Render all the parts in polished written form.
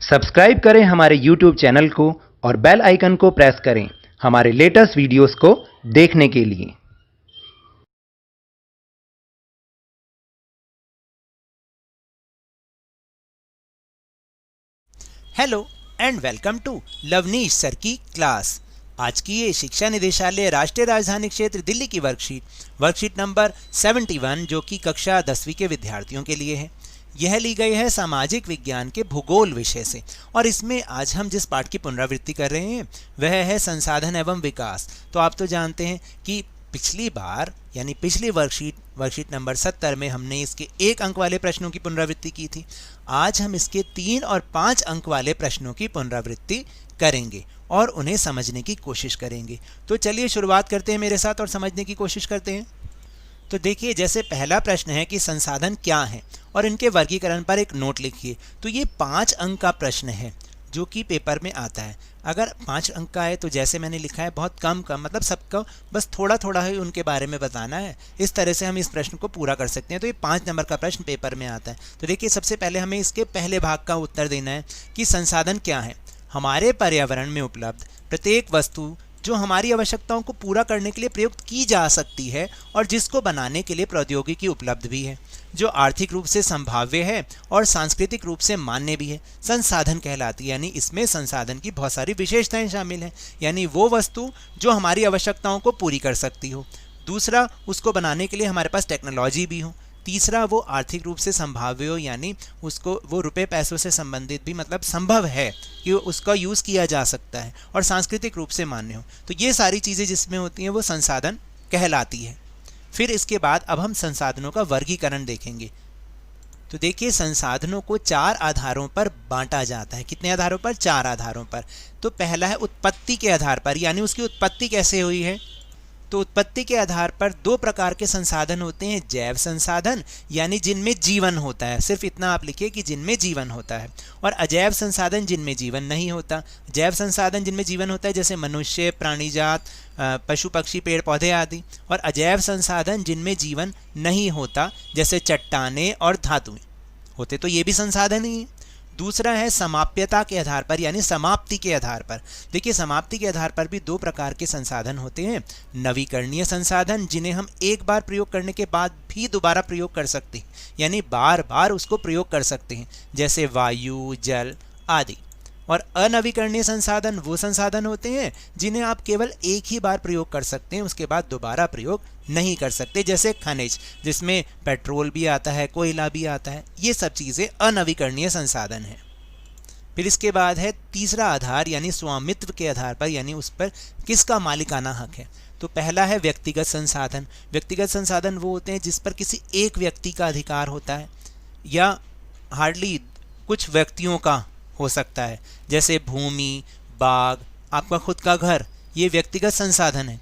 Subscribe करें हमारे YouTube channel को और बेल आइकन को प्रेस करें हमारे लेटेस्ट वीडियोस को देखने के लिए। Hello and welcome to Lavneesh sir की क्लास। आज की ये शिक्षा निदेशालय राष्ट्रीय राजधानी क्षेत्र दिल्ली की वर्कशीट नंबर 71 जो कि कक्षा 10वीं के विद्यार्थियों के लिए है। यह ली गई है सामाजिक विज्ञान के भूगोल विषय से और इसमें आज हम जिस पाठ की पुनरावृत्ति कर रहे हैं वह है संसाधन एवं विकास। तो आप तो जानते हैं कि पिछली बार यानी पिछली वर्कशीट नंबर 70 में हमने इसके 1 अंक वाले प्रश्नों की पुनरावृत्ति की थी। आज हम इसके 3 और 5 अंक वाले प्रश्नों की पुनरावृत्ति करेंगे और उन्हें समझने की कोशिश करेंगे। तो चलिए शुरुआत करते हैं मेरे साथ और समझने की कोशिश करते हैं। तो देखिए, जैसे पहला प्रश्न है कि संसाधन क्या है और इनके वर्गीकरण पर एक नोट लिखिए। तो ये 5 अंक का प्रश्न है जो कि पेपर में आता है। अगर 5 अंक का है तो जैसे मैंने लिखा है बहुत कम मतलब सबको बस थोड़ा थोड़ा ही उनके बारे में बताना है। इस तरह से हम इस प्रश्न को पूरा कर सकते हैं। तो ये 5 नंबर का प्रश्न पेपर में आता है। तो देखिए, सबसे पहले हमें इसके पहले भाग का उत्तर देना है कि संसाधन क्या है। हमारे पर्यावरण में उपलब्ध प्रत्येक वस्तु जो हमारी आवश्यकताओं को पूरा करने के लिए प्रयुक्त की जा सकती है और जिसको बनाने के लिए प्रौद्योगिकी उपलब्ध भी है, जो आर्थिक रूप से संभाव्य है और सांस्कृतिक रूप से मान्य भी है, संसाधन कहलाती है। यानी इसमें संसाधन की बहुत सारी विशेषताएं शामिल हैं। यानी वो वस्तु जो हमारी आवश्यकताओं को पूरी कर सकती हो। दूसरा, उसको बनाने के लिए हमारे पास टेक्नोलॉजी भी हो। तीसरा, वो आर्थिक रूप से संभाव्य हो, यानी उसको वो रुपए पैसों से संबंधित भी मतलब संभव है कि उसका यूज़ किया जा सकता है और सांस्कृतिक रूप से मान्य हो। तो ये सारी चीज़ें जिसमें होती हैं वो संसाधन कहलाती है। फिर इसके बाद अब हम संसाधनों का वर्गीकरण देखेंगे। तो देखिए, संसाधनों को 4 आधारों पर बांटा जाता है। कितने आधारों पर? 4 आधारों पर। तो पहला है उत्पत्ति के आधार पर, यानी उसकी उत्पत्ति कैसे हुई है। तो उत्पत्ति के आधार पर 2 प्रकार के संसाधन होते हैं। जैव संसाधन यानी जिनमें जीवन होता है, सिर्फ इतना आप लिखिए कि जिनमें जीवन होता है, और अजैव संसाधन जिनमें जीवन नहीं होता। जैव संसाधन जिनमें जीवन होता है जैसे मनुष्य, प्राणीजात, पशु पक्षी, पेड़ पौधे आदि, और अजैव संसाधन जिनमें जीवन नहीं होता जैसे चट्टानें और धातुएं होते, तो ये भी संसाधन ही है। दूसरा है समाप्यता के आधार पर, यानी समाप्ति के आधार पर। देखिए, समाप्ति के आधार पर भी 2 प्रकार के संसाधन होते हैं। नवीकरणीय संसाधन जिन्हें हम एक बार प्रयोग करने के बाद भी दोबारा प्रयोग कर सकते हैं, यानी बार बार उसको प्रयोग कर सकते हैं, जैसे वायु, जल आदि। और अनवीकरणीय संसाधन वो संसाधन होते हैं जिन्हें आप केवल एक ही बार प्रयोग कर सकते हैं, उसके बाद दोबारा प्रयोग नहीं कर सकते, जैसे खनिज जिसमें पेट्रोल भी आता है, कोयला भी आता है। ये सब चीज़ें अनवीकरणीय संसाधन हैं। फिर इसके बाद है तीसरा आधार, यानी स्वामित्व के आधार पर, यानी उस पर किसका मालिकाना हक है। तो पहला है व्यक्तिगत संसाधन। व्यक्तिगत संसाधन वो होते हैं जिस पर किसी एक व्यक्ति का अधिकार होता है या हार्डली कुछ व्यक्तियों का हो सकता है, जैसे भूमि, बाग, आपका खुद का घर, ये व्यक्तिगत संसाधन है।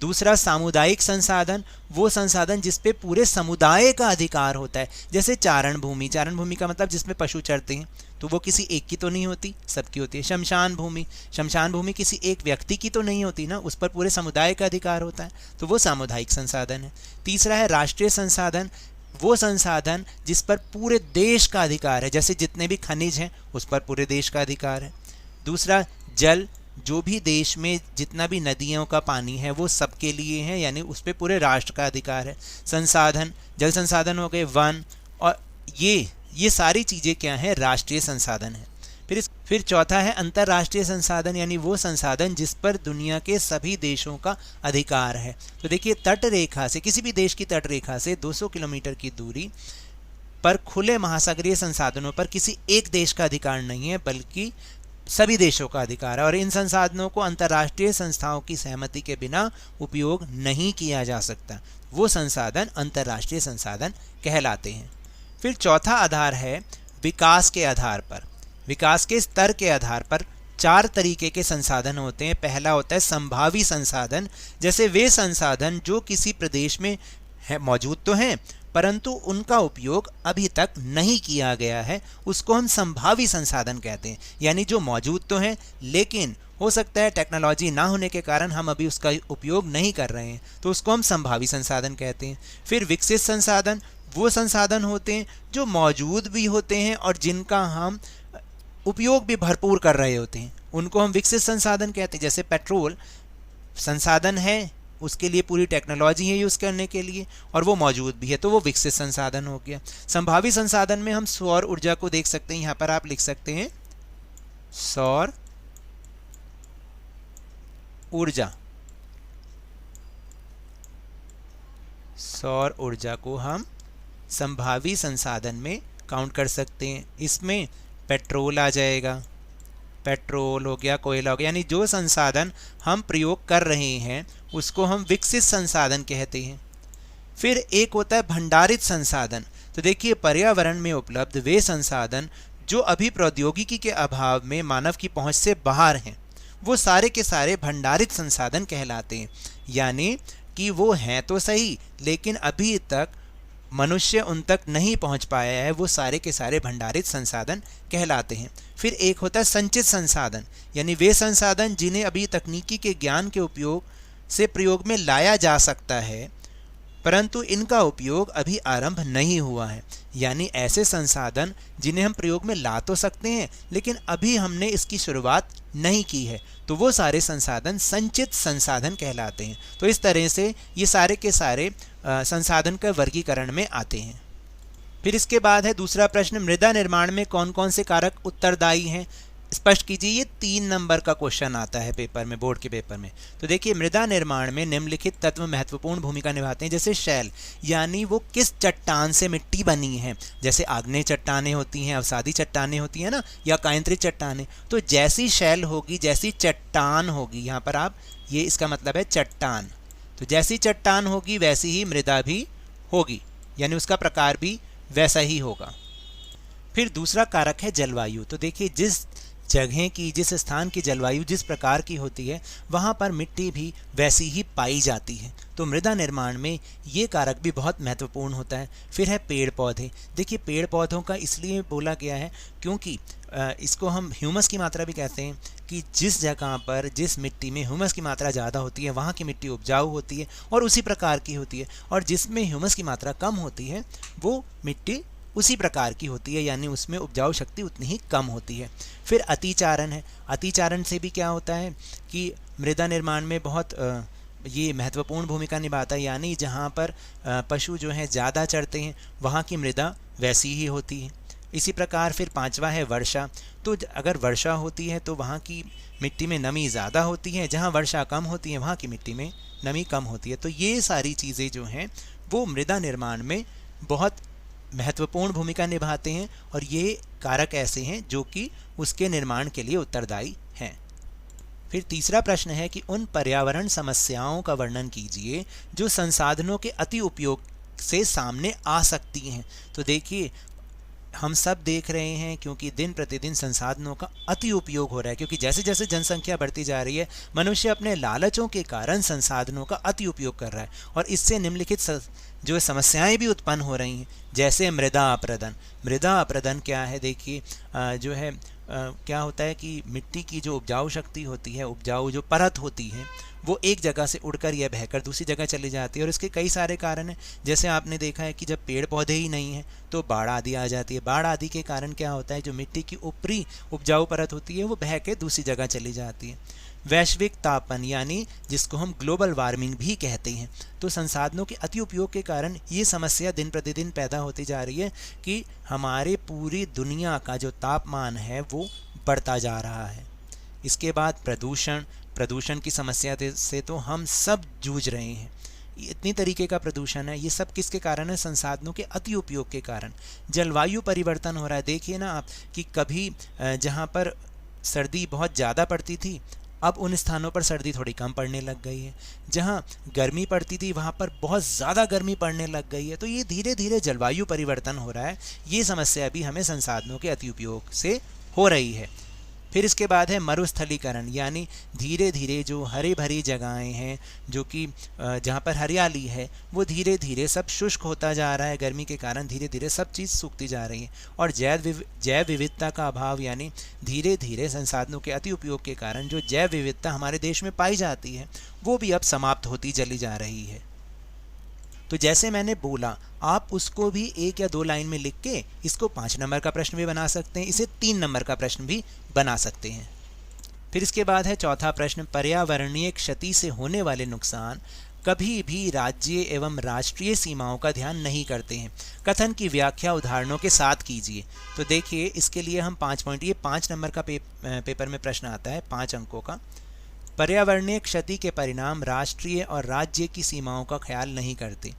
दूसरा सामुदायिक संसाधन, वो संसाधन जिस पे पूरे समुदाय का अधिकार होता है, जैसे चारण भूमि। चारण भूमि का मतलब जिसमें पशु चरते हैं, तो वो किसी एक की तो नहीं होती, सबकी होती है। शमशान भूमि, शमशान भूमि किसी एक व्यक्ति की तो नहीं होती ना, उस पर पूरे समुदाय का अधिकार होता है, तो वो सामुदायिक संसाधन है। तीसरा है राष्ट्रीय संसाधन, वो संसाधन जिस पर पूरे देश का अधिकार है, जैसे जितने भी खनिज हैं उस पर पूरे देश का अधिकार है। दूसरा जल, जो भी देश में जितना भी नदियों का पानी है वो सबके लिए है, यानी उस पर पूरे राष्ट्र का अधिकार है। संसाधन, जल संसाधन हो गए, वन, और ये सारी चीज़ें क्या हैं? राष्ट्रीय संसाधन है। फिर चौथा है अंतर्राष्ट्रीय संसाधन, यानी वो संसाधन जिस पर दुनिया के सभी देशों का अधिकार है। तो देखिए, तट रेखा से, किसी भी देश की तट रेखा से 200 किलोमीटर की दूरी पर खुले महासागरीय संसाधनों पर किसी एक देश का अधिकार नहीं है, बल्कि सभी देशों का अधिकार है, और इन संसाधनों को अंतर्राष्ट्रीय संस्थाओं की सहमति के बिना उपयोग नहीं किया जा सकता। वो संसाधन अंतर्राष्ट्रीय संसाधन कहलाते हैं। फिर चौथा आधार है विकास के आधार पर। विकास के स्तर के आधार पर 4 तरीके के संसाधन होते हैं। पहला होता है संभावी संसाधन, जैसे वे संसाधन जो किसी प्रदेश में मौजूद तो हैं परंतु उनका उपयोग अभी तक नहीं किया गया है, उसको हम संभावी संसाधन कहते हैं। यानी जो मौजूद तो हैं लेकिन हो सकता है टेक्नोलॉजी ना होने के कारण हम अभी उसका उपयोग नहीं कर रहे हैं, तो उसको हम संभावी संसाधन कहते हैं। फिर विकसित संसाधन वो संसाधन होते हैं जो मौजूद भी होते हैं और जिनका हम उपयोग भी भरपूर कर रहे होते हैं, उनको हम विकसित संसाधन कहते हैं। जैसे पेट्रोल संसाधन है, उसके लिए पूरी टेक्नोलॉजी है यूज़ करने के लिए, और वो मौजूद भी है, तो वो विकसित संसाधन हो गया। संभावी संसाधन में हम सौर ऊर्जा को देख सकते हैं, यहाँ पर आप लिख सकते हैं सौर ऊर्जा। सौर ऊर्जा को हम संभावी संसाधन में काउंट कर सकते हैं। इसमें पेट्रोल आ जाएगा, पेट्रोल हो गया, कोयला हो गया, यानी जो संसाधन हम प्रयोग कर रहे हैं उसको हम विकसित संसाधन कहते हैं। फिर एक होता है भंडारित संसाधन। तो देखिए, पर्यावरण में उपलब्ध वे संसाधन जो अभी प्रौद्योगिकी के अभाव में मानव की पहुंच से बाहर हैं, वो सारे के सारे भंडारित संसाधन कहलाते हैं। यानी कि वो हैं तो सही, लेकिन अभी तक मनुष्य उन तक नहीं पहुंच पाया है, वो सारे के सारे भंडारित संसाधन कहलाते हैं। फिर एक होता है संचित संसाधन, यानी वे संसाधन जिन्हें अभी तकनीकी के ज्ञान के उपयोग से प्रयोग में लाया जा सकता है, परंतु इनका उपयोग अभी आरंभ नहीं हुआ है। यानी ऐसे संसाधन जिन्हें हम प्रयोग में ला तो सकते हैं, लेकिन अभी हमने इसकी शुरुआत नहीं की है, तो वो सारे संसाधन संचित संसाधन कहलाते हैं। तो इस तरह से ये सारे के सारे संसाधन का वर्गीकरण में आते हैं। फिर इसके बाद है दूसरा प्रश्न, मृदा निर्माण में कौन कौन से कारक उत्तरदायी हैं, स्पष्ट कीजिए। ये 3 नंबर का क्वेश्चन आता है पेपर में, बोर्ड के पेपर में। तो देखिए, मृदा निर्माण में निम्नलिखित तत्व महत्वपूर्ण भूमिका निभाते हैं। जैसे शैल, यानी वो किस चट्टान से मिट्टी बनी है। जैसे आग्नेय चट्टानें होती हैं, अवसादी चट्टानें होती हैं ना, या कायंत्रित चट्टानें। तो जैसी शैल होगी, जैसी चट्टान होगी, यहाँ पर आप ये इसका मतलब है चट्टान, तो जैसी चट्टान होगी वैसी ही मृदा भी होगी, यानी उसका प्रकार भी वैसा ही होगा। फिर दूसरा कारक है जलवायु। तो देखिए, जिस जगह की, जिस स्थान की जलवायु जिस प्रकार की होती है, वहाँ पर मिट्टी भी वैसी ही पाई जाती है। तो मृदा निर्माण में ये कारक भी बहुत महत्वपूर्ण होता है। फिर है पेड़ पौधे। देखिए, पेड़ पौधों का इसलिए बोला गया है क्योंकि इसको हम ह्यूमस की मात्रा भी कहते हैं, कि जिस जगह पर, जिस मिट्टी में ह्यूमस की मात्रा ज़्यादा होती है, वहाँ की मिट्टी उपजाऊ होती है और उसी प्रकार की होती है, और जिसमें ह्यूमस की मात्रा कम होती है वो मिट्टी उसी प्रकार की होती है, यानी उसमें उपजाऊ शक्ति उतनी ही कम होती है। फिर अतिचारण है। अतिचारण से भी क्या होता है कि मृदा निर्माण में बहुत ये महत्वपूर्ण भूमिका निभाता है, यानी जहाँ पर पशु जो हैं ज़्यादा चरते हैं, वहाँ की मृदा वैसी ही होती है। इसी प्रकार फिर 5वां है वर्षा। तो अगर वर्षा होती है तो वहाँ की मिट्टी में नमी ज़्यादा होती है, जहाँ वर्षा कम होती है वहाँ की मिट्टी में नमी कम होती है। तो ये सारी चीज़ें जो हैं वो मृदा निर्माण में बहुत महत्वपूर्ण भूमिका निभाते हैं, और ये कारक ऐसे हैं जो कि उसके निर्माण के लिए उत्तरदायी हैं। फिर तीसरा प्रश्न है कि उन पर्यावरण समस्याओं का वर्णन कीजिए जो संसाधनों के अति उपयोग से सामने आ सकती हैं। तो देखिए, हम सब देख रहे हैं क्योंकि दिन प्रतिदिन संसाधनों का अति उपयोग हो रहा है, क्योंकि जैसे जैसे जनसंख्या बढ़ती जा रही है, मनुष्य अपने लालचों के कारण संसाधनों का अति उपयोग कर रहा है, और इससे निम्नलिखित जो समस्याएं भी उत्पन्न हो रही हैं, जैसे मृदा अपरदन। मृदा अपरदन क्या है? देखिए, जो है क्या होता है कि मिट्टी की जो उपजाऊ शक्ति होती है, उपजाऊ जो परत होती है, वो एक जगह से उड़कर या बहकर दूसरी जगह चली जाती है, और इसके कई सारे कारण हैं। जैसे आपने देखा है कि जब पेड़ पौधे ही नहीं हैं तो बाढ़ आदि आ जाती है। बाढ़ आदि के कारण क्या होता है, जो मिट्टी की ऊपरी उपजाऊ परत होती है वो बह के दूसरी जगह चली जाती है। वैश्विक तापन, यानी जिसको हम ग्लोबल वार्मिंग भी कहते हैं, तो संसाधनों के अति उपयोग के कारण ये समस्या दिन प्रतिदिन पैदा होती जा रही है कि हमारे पूरी दुनिया का जो तापमान है वो बढ़ता जा रहा है। इसके बाद प्रदूषण की समस्या से तो हम सब जूझ रहे हैं। इतनी तरीके का प्रदूषण है, ये सब किसके कारण है? संसाधनों के अति उपयोग के कारण। जलवायु परिवर्तन हो रहा है। देखिए ना आप कि कभी जहाँ पर सर्दी बहुत ज़्यादा पड़ती थी, अब उन स्थानों पर सर्दी थोड़ी कम पड़ने लग गई है। जहाँ गर्मी पड़ती थी वहाँ पर बहुत ज़्यादा गर्मी पड़ने लग गई है। तो ये धीरे धीरे जलवायु परिवर्तन हो रहा है। ये समस्या भी हमें संसाधनों के अति उपयोग से हो रही है। फिर इसके बाद है मरुस्थलीकरण, यानी धीरे धीरे जो हरी भरी जगहें हैं, जो कि जहाँ पर हरियाली है, वो धीरे धीरे सब शुष्क होता जा रहा है। गर्मी के कारण धीरे धीरे सब चीज़ सूखती जा रही है, और जैव विविधता का अभाव, यानी धीरे धीरे संसाधनों के अति उपयोग के कारण जो जैव विविधता हमारे देश में पाई जाती है वो भी अब समाप्त होती चली जा रही है। तो जैसे मैंने बोला, आप उसको भी 1 या 2 लाइन में लिख के इसको 5 नंबर का प्रश्न भी बना सकते हैं, इसे 3 नंबर का प्रश्न भी बना सकते हैं। फिर इसके बाद है चौथा प्रश्न, पर्यावरणीय क्षति से होने वाले नुकसान कभी भी राज्य एवं राष्ट्रीय सीमाओं का ध्यान नहीं करते हैं। कथन की व्याख्या उदाहरणों के साथ कीजिए। तो देखिए, इसके लिए हम 5 पॉइंट, ये 5 नंबर का पेपर में प्रश्न आता है, 5 अंकों का। पर्यावरणीय क्षति के परिणाम राष्ट्रीय और राज्य की सीमाओं का ख्याल नहीं करते।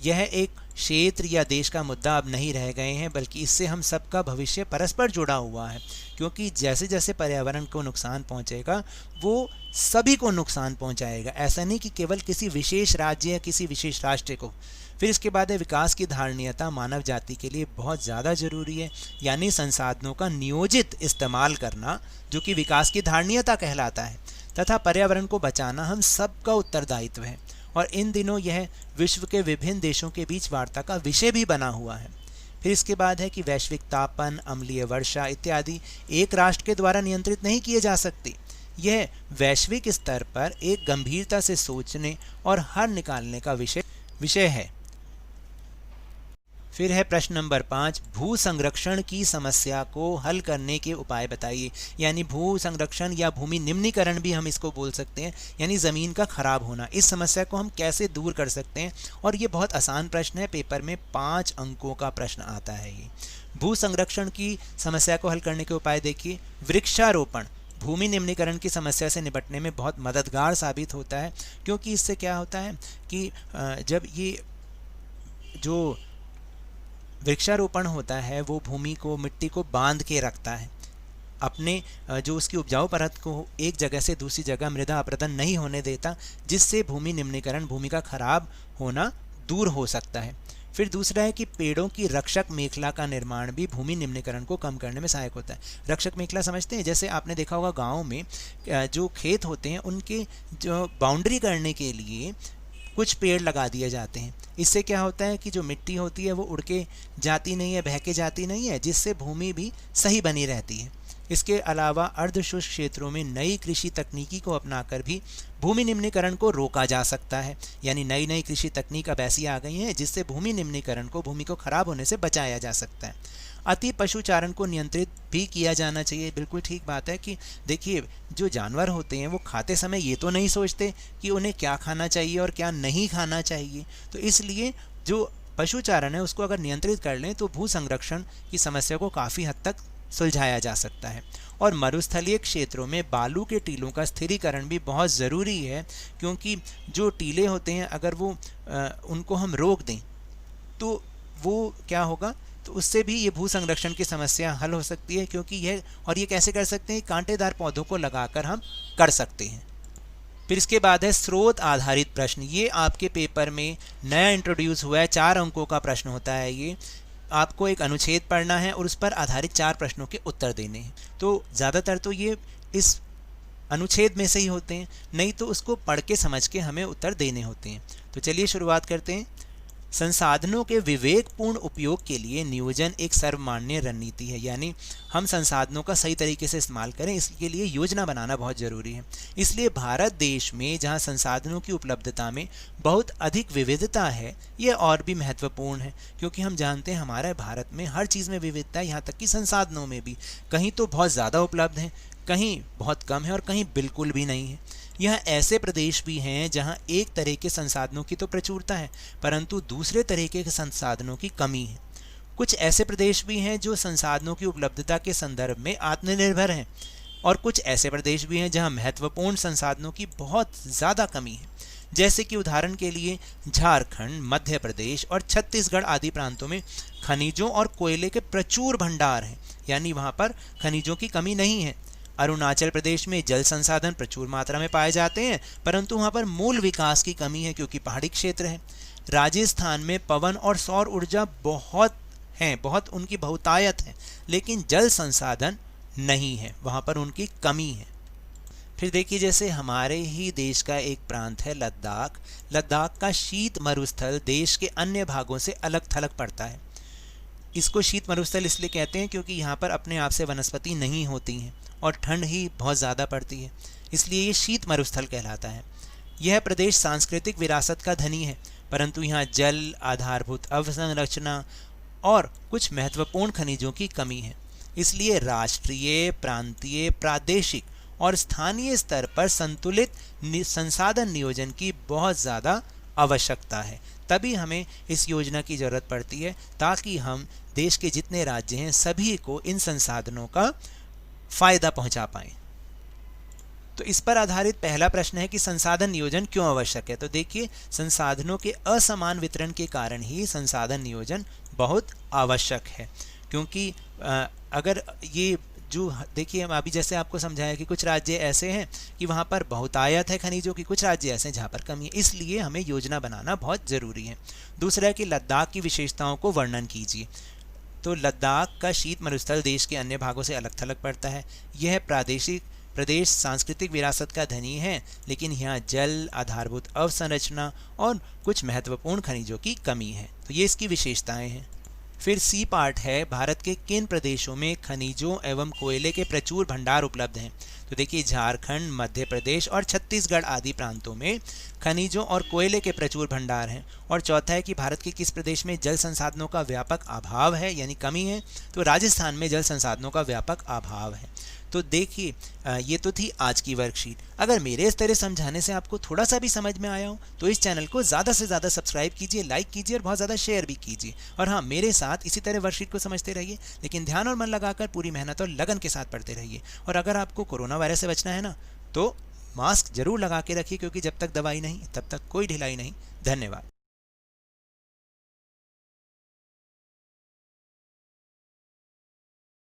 यह एक क्षेत्र या देश का मुद्दा अब नहीं रह गए हैं, बल्कि इससे हम सबका भविष्य परस्पर जुड़ा हुआ है, क्योंकि जैसे जैसे पर्यावरण को नुकसान पहुंचेगा वो सभी को नुकसान पहुंचाएगा। ऐसा नहीं कि केवल किसी विशेष राज्य या किसी विशेष राष्ट्र को। फिर इसके बाद है विकास की धारणीयता मानव जाति के लिए बहुत ज़्यादा ज़रूरी है, यानी संसाधनों का नियोजित इस्तेमाल करना, जो कि विकास की धारणीयता कहलाता है, तथा पर्यावरण को बचाना हम सबका उत्तरदायित्व है। और इन दिनों यह विश्व के विभिन्न देशों के बीच वार्ता का विषय भी बना हुआ है। फिर इसके बाद है कि वैश्विक तापन, अम्लीय वर्षा इत्यादि एक राष्ट्र के द्वारा नियंत्रित नहीं किए जा सकते। यह वैश्विक स्तर पर एक गंभीरता से सोचने और हल निकालने का विषय है। फिर है प्रश्न नंबर 5, भू संरक्षण की समस्या को हल करने के उपाय बताइए। यानी भू संरक्षण या भूमि निम्नीकरण भी हम इसको बोल सकते हैं, यानी ज़मीन का खराब होना। इस समस्या को हम कैसे दूर कर सकते हैं, और ये बहुत आसान प्रश्न है, पेपर में 5 अंकों का प्रश्न आता है। ये भू संरक्षण की समस्या को हल करने के उपाय देखिए। वृक्षारोपण भूमि निम्नीकरण की समस्या से निपटने में बहुत मददगार साबित होता है, क्योंकि इससे क्या होता है कि जब ये जो वृक्षारोपण होता है वो भूमि को, मिट्टी को बांध के रखता है, अपने जो उसकी उपजाऊ परत को एक जगह से दूसरी जगह मृदा अपरदन नहीं होने देता, जिससे भूमि निम्नीकरण, भूमि का खराब होना दूर हो सकता है। फिर दूसरा है कि पेड़ों की रक्षक मेखला का निर्माण भी भूमि निम्नीकरण को कम करने में सहायक होता है। रक्षक मेखला समझते हैं? जैसे आपने देखा होगा गाँव में जो खेत होते हैं उनके जो बाउंड्री करने के लिए कुछ पेड़ लगा दिए जाते हैं। इससे क्या होता है कि जो मिट्टी होती है वो उड़ के जाती नहीं है, बह के जाती नहीं है, जिससे भूमि भी सही बनी रहती है। इसके अलावा अर्धशुष्क क्षेत्रों में नई कृषि तकनीकी को अपनाकर भी भूमि निम्नीकरण को रोका जा सकता है। यानी नई नई कृषि तकनीक अब ऐसी आ गई हैं जिससे भूमि निम्नीकरण को, भूमि को खराब होने से बचाया जा सकता है। अति पशुचारण को नियंत्रित भी किया जाना चाहिए। बिल्कुल ठीक बात है कि देखिए, जो जानवर होते हैं वो खाते समय ये तो नहीं सोचते कि उन्हें क्या खाना चाहिए और क्या नहीं खाना चाहिए, तो इसलिए जो पशुचारण है उसको अगर नियंत्रित कर लें तो भू संरक्षण की समस्या को काफ़ी हद तक सुलझाया जा सकता है। और मरुस्थलीय क्षेत्रों में बालू के टीलों का स्थिरीकरण भी बहुत ज़रूरी है, क्योंकि जो टीले होते हैं अगर वो उनको हम रोक दें तो वो क्या होगा, तो उससे भी ये भू संरक्षण की समस्या हल हो सकती है। क्योंकि ये कैसे कर सकते हैं, कांटेदार पौधों को लगाकर हम कर सकते हैं। फिर इसके बाद है स्रोत आधारित प्रश्न। ये आपके पेपर में नया इंट्रोड्यूस हुआ है, 4 अंकों का प्रश्न होता है। ये आपको एक अनुच्छेद पढ़ना है और उस पर आधारित 4 प्रश्नों के उत्तर देने हैं। तो ज़्यादातर तो ये इस अनुच्छेद में से ही होते हैं, नहीं तो उसको पढ़ के समझ के हमें उत्तर देने होते हैं। तो चलिए शुरुआत करते हैं। संसाधनों के विवेकपूर्ण उपयोग के लिए नियोजन एक सर्वमान्य रणनीति है। यानी हम संसाधनों का सही तरीके से इस्तेमाल करें, इसके लिए योजना बनाना बहुत ज़रूरी है। इसलिए भारत देश में जहां संसाधनों की उपलब्धता में बहुत अधिक विविधता है, यह और भी महत्वपूर्ण है, क्योंकि हम जानते हैं हमारे भारत में हर चीज़ में विविधता है, यहाँ तक कि संसाधनों में भी। कहीं तो बहुत ज़्यादा उपलब्ध हैं, कहीं बहुत कम है और कहीं बिल्कुल भी नहीं है। यह ऐसे प्रदेश भी हैं जहां एक तरह के संसाधनों की तो प्रचुरता है, परंतु दूसरे तरीके के संसाधनों की कमी है। कुछ ऐसे प्रदेश भी हैं जो संसाधनों की उपलब्धता के संदर्भ में आत्मनिर्भर हैं, और कुछ ऐसे प्रदेश भी हैं जहां महत्वपूर्ण संसाधनों की बहुत ज़्यादा कमी है। जैसे कि उदाहरण के लिए झारखंड, मध्य प्रदेश और छत्तीसगढ़ आदि प्रांतों में खनिजों और कोयले के प्रचुर भंडार हैं, यानी वहाँ पर खनिजों की कमी नहीं है। अरुणाचल प्रदेश में जल संसाधन प्रचुर मात्रा में पाए जाते हैं, परंतु वहाँ पर मूल विकास की कमी है, क्योंकि पहाड़ी क्षेत्र है। राजस्थान में पवन और सौर ऊर्जा बहुत हैं, बहुत उनकी बहुतायत है, लेकिन जल संसाधन नहीं है, वहाँ पर उनकी कमी है। फिर देखिए, जैसे हमारे ही देश का एक प्रांत है लद्दाख। लद्दाख का शीत मरुस्थल देश के अन्य भागों से अलग थलग पड़ता है। इसको शीत मरुस्थल इसलिए कहते हैं क्योंकि यहाँ पर अपने आप से वनस्पति नहीं होती हैं और ठंड ही बहुत ज़्यादा पड़ती है, इसलिए ये शीत मरुस्थल कहलाता है। यह प्रदेश सांस्कृतिक विरासत का धनी है। परंतु यहाँ जल, आधारभूत अवसंरचना और कुछ महत्वपूर्ण खनिजों की कमी है। इसलिए राष्ट्रीय, प्रांतीय, प्रादेशिक और स्थानीय स्तर पर संतुलित संसाधन नियोजन की बहुत ज़्यादा आवश्यकता है। तभी हमें इस योजना की ज़रूरत पड़ती है ताकि हम देश के जितने राज्य हैं सभी को इन संसाधनों का फ़ायदा पहुंचा पाएं। तो इस पर आधारित पहला प्रश्न है कि संसाधन नियोजन क्यों आवश्यक है। तो देखिए, संसाधनों के असमान वितरण के कारण ही संसाधन नियोजन बहुत आवश्यक है। क्योंकि अगर ये जो देखिए, हम अभी जैसे आपको समझाया कि कुछ राज्य ऐसे हैं कि वहाँ पर बहुतायत है खनिजों की, कुछ राज्य ऐसे हैं जहाँ पर कमी है, इसलिए हमें योजना बनाना बहुत ज़रूरी है। दूसरा है कि लद्दाख की विशेषताओं को वर्णन कीजिए। तो लद्दाख का शीत मरुस्थल देश के अन्य भागों से अलग थलग पड़ता है। यह प्रदेश सांस्कृतिक विरासत का धनी है, लेकिन यहाँ जल, आधारभूत अवसंरचना और कुछ महत्वपूर्ण खनिजों की कमी है। तो ये इसकी विशेषताएं हैं। फिर सी पार्ट है, भारत के किन प्रदेशों में खनिजों एवं कोयले के प्रचुर भंडार उपलब्ध हैं। तो देखिए, झारखंड, मध्य प्रदेश और छत्तीसगढ़ आदि प्रांतों में खनिजों और कोयले के प्रचुर भंडार हैं। और चौथा है कि भारत के किस प्रदेश में जल संसाधनों का व्यापक अभाव है, यानी कमी है। तो राजस्थान में जल संसाधनों का व्यापक अभाव है। तो देखिए, ये तो थी आज की वर्कशीट। अगर मेरे इस तरह समझाने से आपको थोड़ा सा भी समझ में आया हो तो इस चैनल को ज़्यादा से ज़्यादा सब्सक्राइब कीजिए, लाइक कीजिए और बहुत ज़्यादा शेयर भी कीजिए। और हाँ, मेरे साथ इसी तरह वर्कशीट को समझते रहिए, लेकिन ध्यान और मन लगाकर पूरी मेहनत और लगन के साथ पढ़ते रहिए। और अगर आपको कोरोना वायरस से बचना है ना, तो मास्क जरूर लगा के रखिए, क्योंकि जब तक दवाई नहीं तब तक कोई ढिलाई नहीं। धन्यवाद।